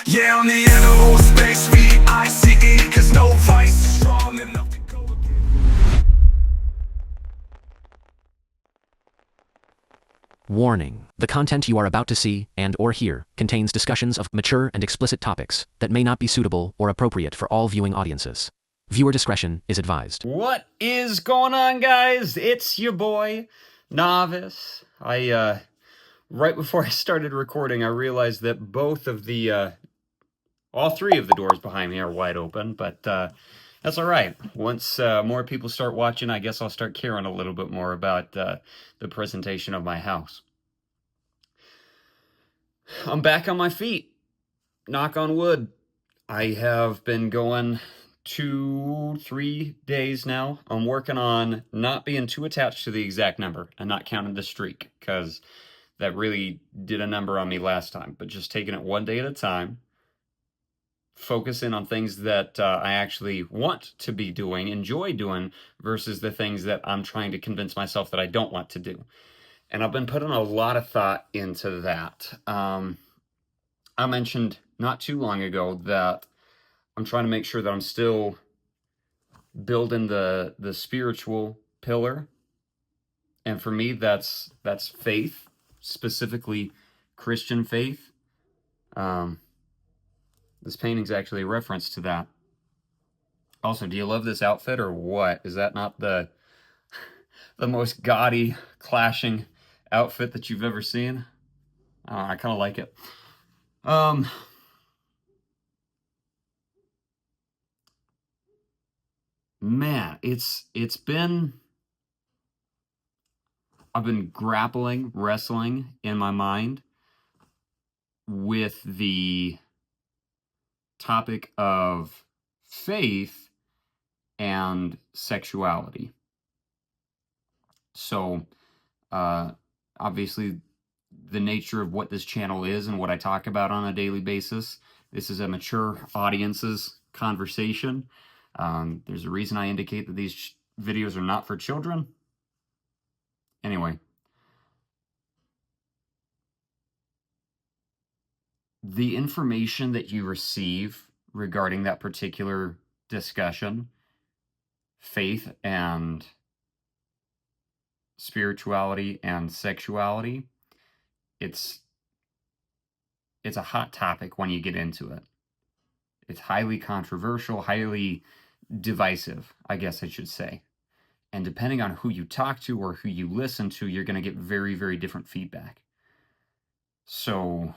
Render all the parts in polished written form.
Yeah, on the animal space, V-I-C-E, cause no vice is strong enough to go against. Warning. The content you are about to see and or hear contains discussions of mature and explicit topics that may not be suitable or appropriate for all viewing audiences. Viewer discretion is advised. What is going on, guys? It's your boy, Novice. Right before I started recording, I realized that all three of the doors behind me are wide open, but that's all right. Once more people start watching, I guess I'll start caring a little bit more about the presentation of my house. I'm back on my feet. Knock on wood. I have been going 2-3 days now. I'm working on not being too attached to the exact number and not counting the streak, because that really did a number on me last time. But just taking it one day at a time, focusing on things that I actually want to be doing, enjoy doing, versus the things that I'm trying to convince myself that I don't want to do. And I've been putting a lot of thought into that. I mentioned not too long ago that I'm trying to make sure that I'm still building the spiritual pillar. And for me, that's faith, specifically Christian faith. This painting's actually a reference to that. Also, do you love this outfit or what? Is that not the most gaudy, clashing outfit that you've ever seen? I kind of like it. Man, I've been grappling, wrestling in my mind with the topic of faith and sexuality. So, obviously, the nature of what this channel is and what I talk about on a daily basis, this is a mature audience's conversation. There's a reason I indicate that these videos are not for children. Anyway, the information that you receive regarding that particular discussion, faith and spirituality and sexuality, it's a hot topic when you get into it. It's highly controversial, highly divisive, I guess I should say. And depending on who you talk to or who you listen to, you're going to get very, very different feedback. So,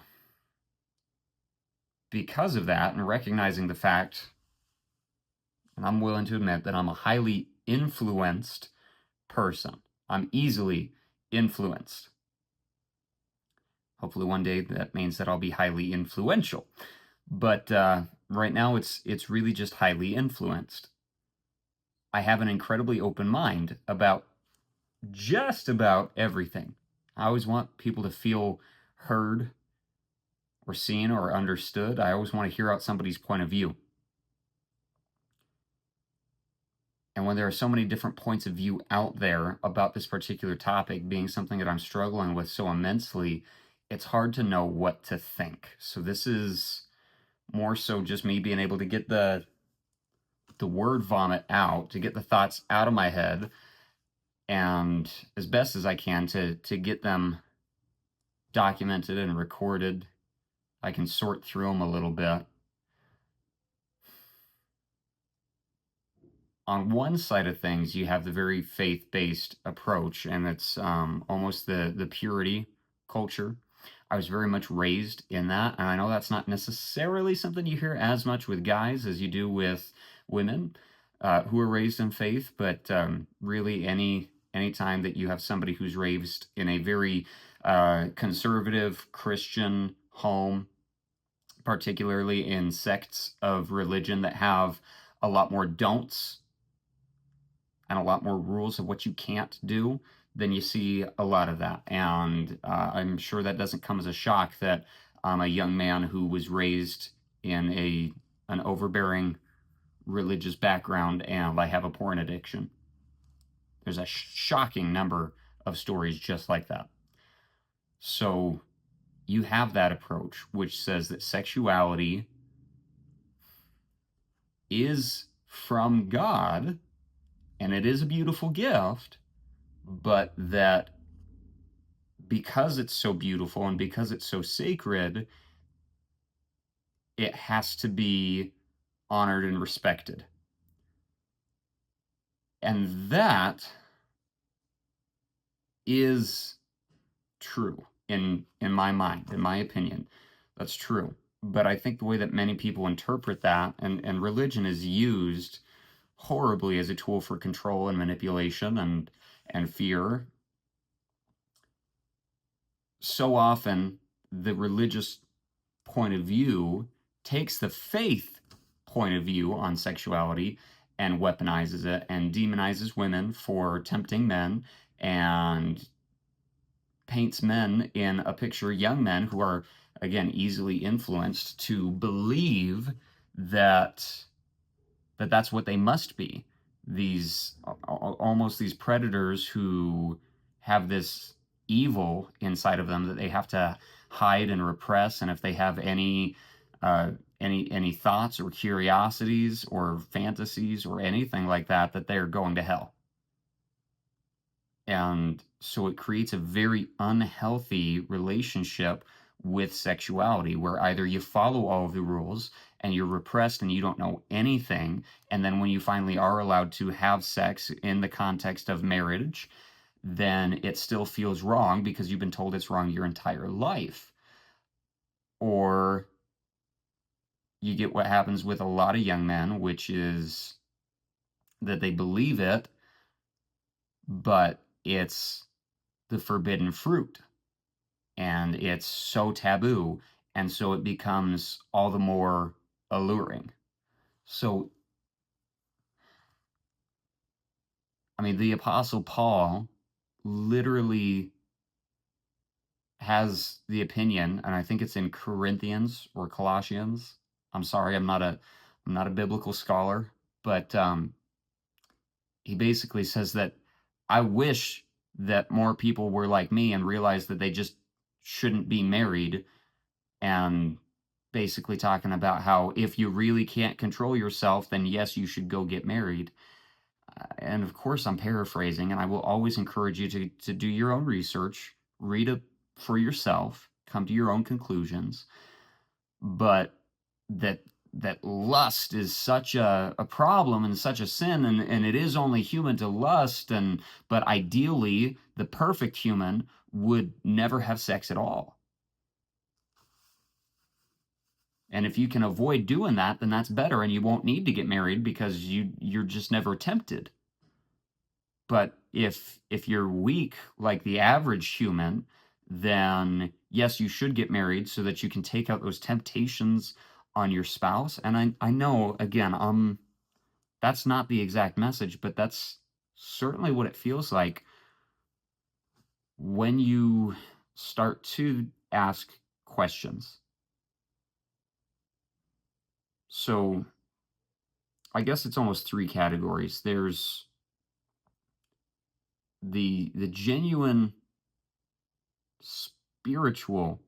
because of that, and recognizing the fact, and I'm willing to admit that I'm a highly influenced person. I'm easily influenced. Hopefully one day that means that I'll be highly influential. But right now it's really just highly influenced. I have an incredibly open mind about just about everything. I always want people to feel heard or seen or understood. I always want to hear out somebody's point of view. And when there are so many different points of view out there about this particular topic being something that I'm struggling with so immensely, it's hard to know what to think. So this is more so just me being able to get the word vomit out, to get the thoughts out of my head, and as best as I can to get them documented and recorded. I can sort through them a little bit. On one side of things, you have the very faith-based approach, and it's almost the purity culture. I was very much raised in that, and I know that's not necessarily something you hear as much with guys as you do with women who are raised in faith, but really any time that you have somebody who's raised in a very conservative Christian home, particularly in sects of religion that have a lot more don'ts and a lot more rules of what you can't do, then you see a lot of that. And I'm sure that doesn't come as a shock that I'm a young man who was raised in an overbearing religious background and I have a porn addiction. There's a shocking number of stories just like that. So you have that approach, which says that sexuality is from God and it is a beautiful gift, but that because it's so beautiful and because it's so sacred, it has to be honored and respected. And that is true in my mind, in my opinion. That's true. But I think the way that many people interpret that, and religion is used horribly as a tool for control and manipulation and fear. So often the religious point of view takes the faith point of view on sexuality and weaponizes it and demonizes women for tempting men and paints men in a picture, young men who are, again, easily influenced to believe that that's what they must be. These almost these predators who have this evil inside of them that they have to hide and repress, and if they have uh, any thoughts or curiosities or fantasies or anything like that, that they're going to hell. And so it creates a very unhealthy relationship with sexuality where either you follow all of the rules and you're repressed and you don't know anything, and then when you finally are allowed to have sex in the context of marriage, then it still feels wrong because you've been told it's wrong your entire life. Or you get what happens with a lot of young men, which is that they believe it, but it's the forbidden fruit and it's so taboo, and so it becomes all the more alluring. So, I mean, the Apostle Paul literally has the opinion, and I think it's in Corinthians or Colossians. I'm sorry, I'm not a biblical scholar, but he basically says that I wish that more people were like me and realized that they just shouldn't be married, and basically talking about how if you really can't control yourself, then yes, you should go get married. And of course, I'm paraphrasing, and I will always encourage you to do your own research, read it for yourself, come to your own conclusions. But that lust is such a problem and such a sin, and it is only human to lust, and but ideally the perfect human would never have sex at all. And if you can avoid doing that, then that's better, and you won't need to get married because you're just never tempted. But if you're weak like the average human, then yes, you should get married so that you can take out those temptations on your spouse. And I know, again, that's not the exact message, but that's certainly what it feels like when you start to ask questions. So I guess it's almost three categories. There's the genuine spiritual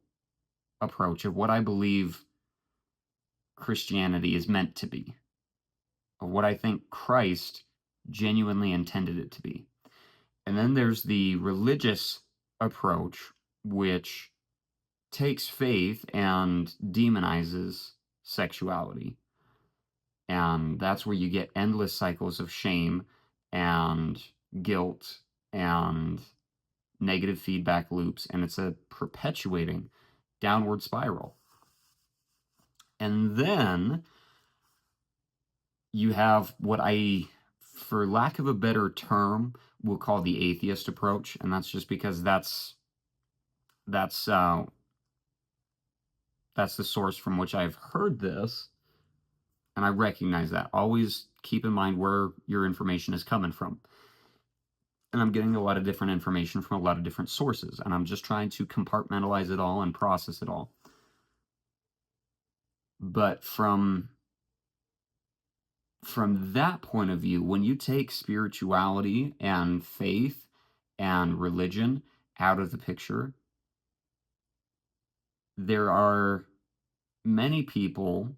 approach of what I believe Christianity is meant to be, of what I think Christ genuinely intended it to be. And then there's the religious approach, which takes faith and demonizes sexuality. And that's where you get endless cycles of shame and guilt and negative feedback loops, and it's a perpetuating downward spiral. And then you have what I, for lack of a better term, will call the atheist approach, and that's just because that's the source from which I've heard this, and I recognize that. Always keep in mind where your information is coming from. And I'm getting a lot of different information from a lot of different sources, and I'm just trying to compartmentalize it all and process it all. But from that point of view, when you take spirituality and faith and religion out of the picture, there are many people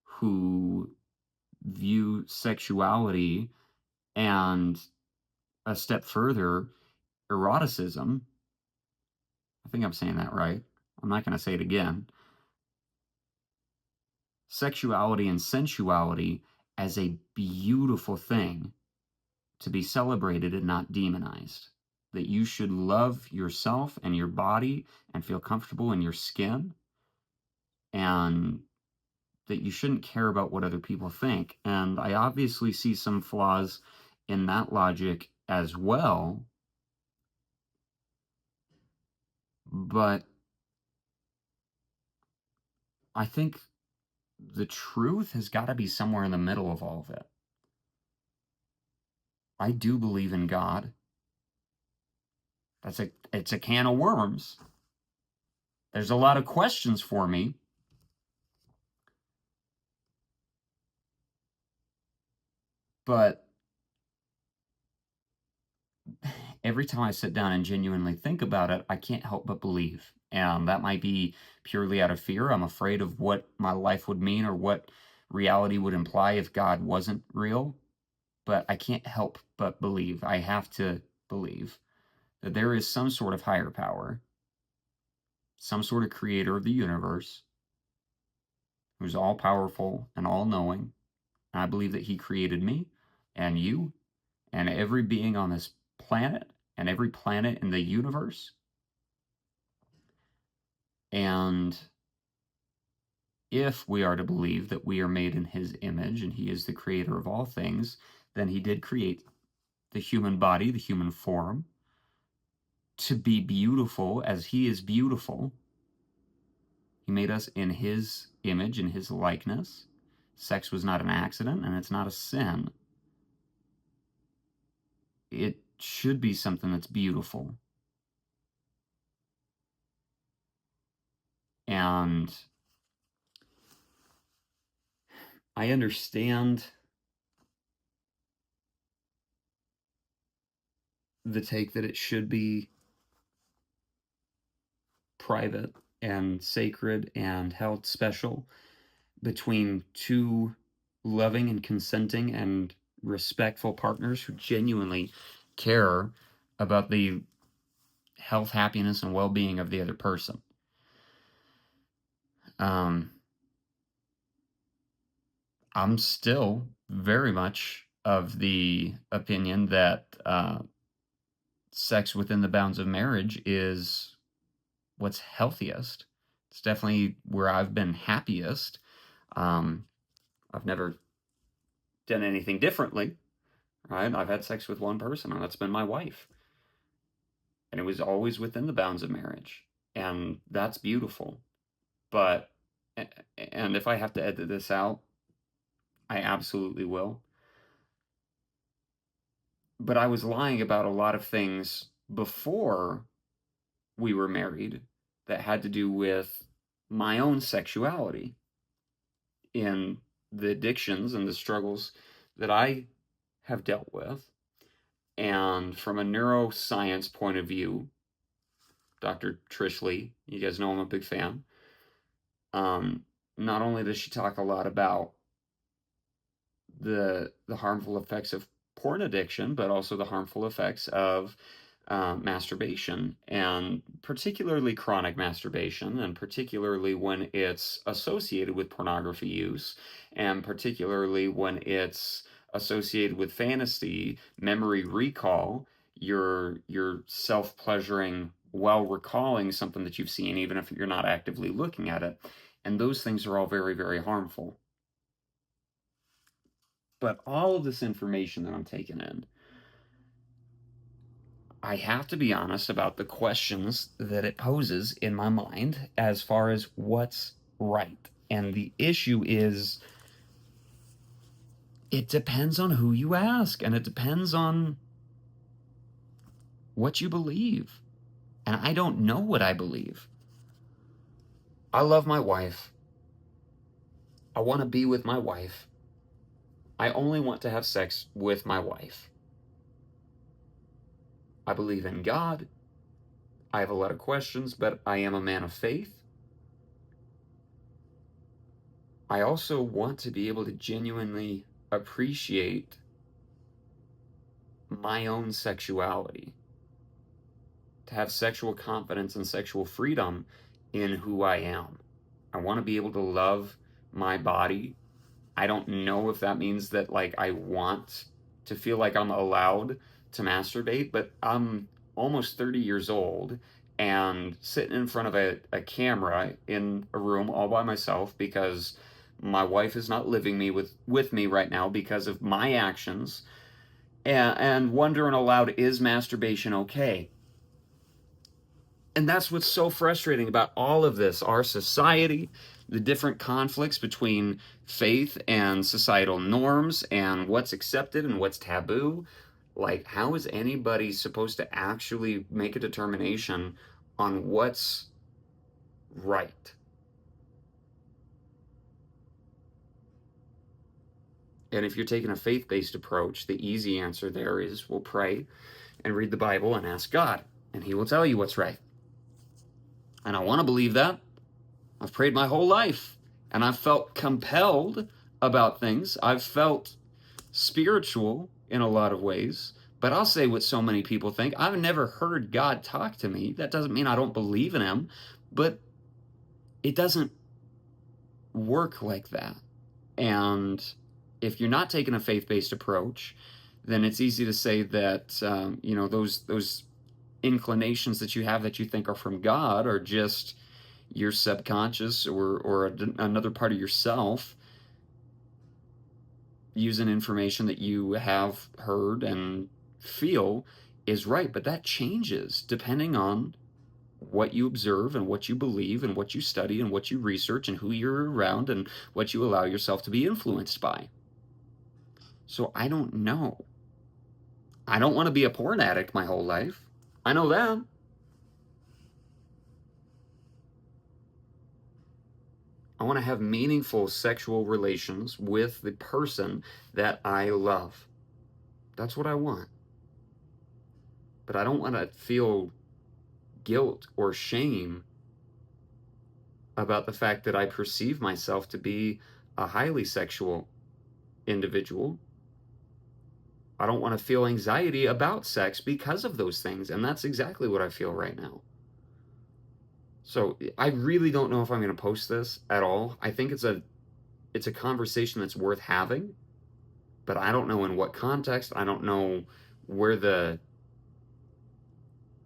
who view sexuality and, a step further, eroticism. I think I'm saying that right. I'm not going to say it again. Sexuality and sensuality as a beautiful thing to be celebrated and not demonized. That you should love yourself and your body and feel comfortable in your skin, and that you shouldn't care about what other people think. And I obviously see some flaws in that logic as well, but I think the truth has got to be somewhere in the middle of all of it. I do believe in God. It's a can of worms. There's a lot of questions for me. But every time I sit down and genuinely think about it, I can't help but believe. And that might be purely out of fear. I'm afraid of what my life would mean or what reality would imply if God wasn't real. But I can't help but believe. I have to believe that there is some sort of higher power, some sort of creator of the universe, who's all powerful and all knowing. And I believe that he created me and you and every being on this planet and every planet in the universe. And if we are to believe that we are made in his image and he is the creator of all things, then he did create the human body, the human form, to be beautiful as he is beautiful. He made us in his image, in his likeness. Sex was not an accident, and it's not a sin. It should be something that's beautiful. And I understand the take that it should be private and sacred and held special between two loving and consenting and respectful partners who genuinely care about the health, happiness, and well-being of the other person. I'm still very much of the opinion that sex within the bounds of marriage is what's healthiest. It's definitely where I've been happiest. I've never done anything differently, right? I've had sex with one person, and that's been my wife. And it was always within the bounds of marriage. And that's beautiful. But, and if I have to edit this out, I absolutely will. But I was lying about a lot of things before we were married that had to do with my own sexuality in the addictions and the struggles that I have dealt with. And from a neuroscience point of view, Dr. Trish Lee, you guys know I'm a big fan. Not only does she talk a lot about the harmful effects of porn addiction, but also the harmful effects of masturbation, and particularly chronic masturbation, and particularly when it's associated with pornography use, and particularly when it's associated with fantasy, memory recall, you're self-pleasuring while recalling something that you've seen, even if you're not actively looking at it. And those things are all very, very harmful. But all of this information that I'm taking in, I have to be honest about the questions that it poses in my mind as far as what's right. And the issue is, it depends on who you ask, and it depends on what you believe. And I don't know what I believe. I love my wife. I want to be with my wife. I only want to have sex with my wife. I believe in God. I have a lot of questions, but I am a man of faith. I also want to be able to genuinely appreciate my own sexuality, to have sexual confidence and sexual freedom in who I am. I want to be able to love my body. I don't know if that means that like I want to feel like I'm allowed to masturbate, but I'm almost 30 years old and sitting in front of a camera in a room all by myself because my wife is not living with me right now because of my actions, and wondering aloud, is masturbation okay? And that's what's so frustrating about all of this. Our society, the different conflicts between faith and societal norms and what's accepted and what's taboo. Like, how is anybody supposed to actually make a determination on what's right? And if you're taking a faith-based approach, the easy answer there is we'll pray and read the Bible and ask God, and He will tell you what's right. And I want to believe that. I've prayed my whole life, and I've felt compelled about things. I've felt spiritual in a lot of ways, but I'll say what so many people think. I've never heard God talk to me. That doesn't mean I don't believe in Him, but it doesn't work like that. And if you're not taking a faith-based approach, then it's easy to say that those inclinations that you have that you think are from God are just your subconscious or another part of yourself using information that you have heard and feel is right. But that changes depending on what you observe and what you believe and what you study and what you research and who you're around and what you allow yourself to be influenced by. So I don't know. I don't want to be a porn addict my whole life. I know that. I want to have meaningful sexual relations with the person that I love. That's what I want. But I don't want to feel guilt or shame about the fact that I perceive myself to be a highly sexual individual. I don't want to feel anxiety about sex because of those things, and that's exactly what I feel right now. So I really don't know if I'm going to post this at all. I think it's a conversation that's worth having, but I don't know in what context. I don't know where the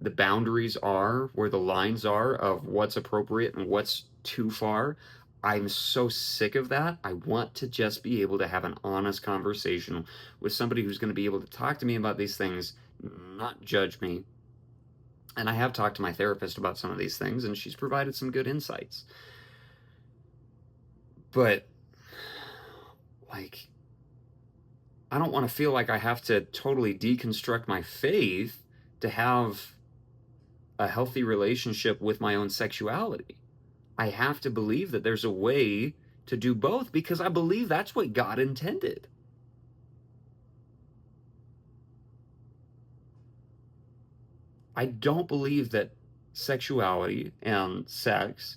boundaries are, where the lines are of what's appropriate and what's too far. I'm so sick of that. I want to just be able to have an honest conversation with somebody who's going to be able to talk to me about these things, not judge me. And I have talked to my therapist about some of these things, and she's provided some good insights. But, like, I don't want to feel like I have to totally deconstruct my faith to have a healthy relationship with my own sexuality. I have to believe that there's a way to do both because I believe that's what God intended. I don't believe that sexuality and sex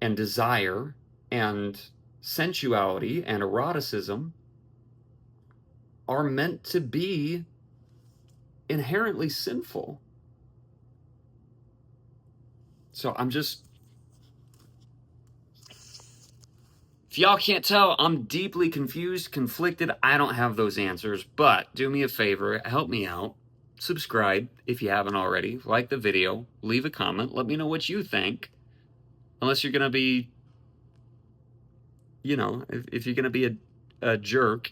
and desire and sensuality and eroticism are meant to be inherently sinful. So if y'all can't tell, I'm deeply confused, conflicted. I don't have those answers, but do me a favor, help me out. Subscribe if you haven't already. Like the video, leave a comment, let me know what you think. Unless you're gonna be, if you're gonna be a jerk,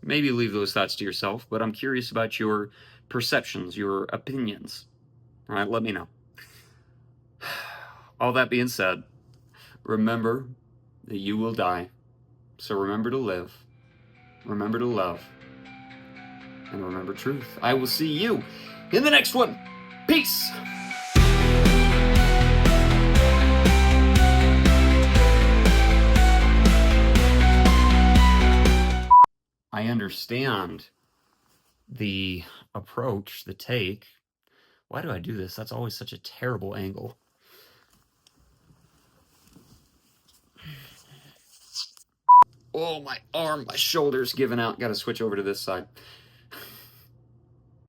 maybe leave those thoughts to yourself, but I'm curious about your perceptions, your opinions. All right, let me know. All that being said, remember that you will die. So remember to live, remember to love, and remember truth. I will see you in the next one. Peace! I understand the approach, the take. Why do I do this? That's always such a terrible angle. Oh, my arm, my shoulder's giving out. Got to switch over to this side.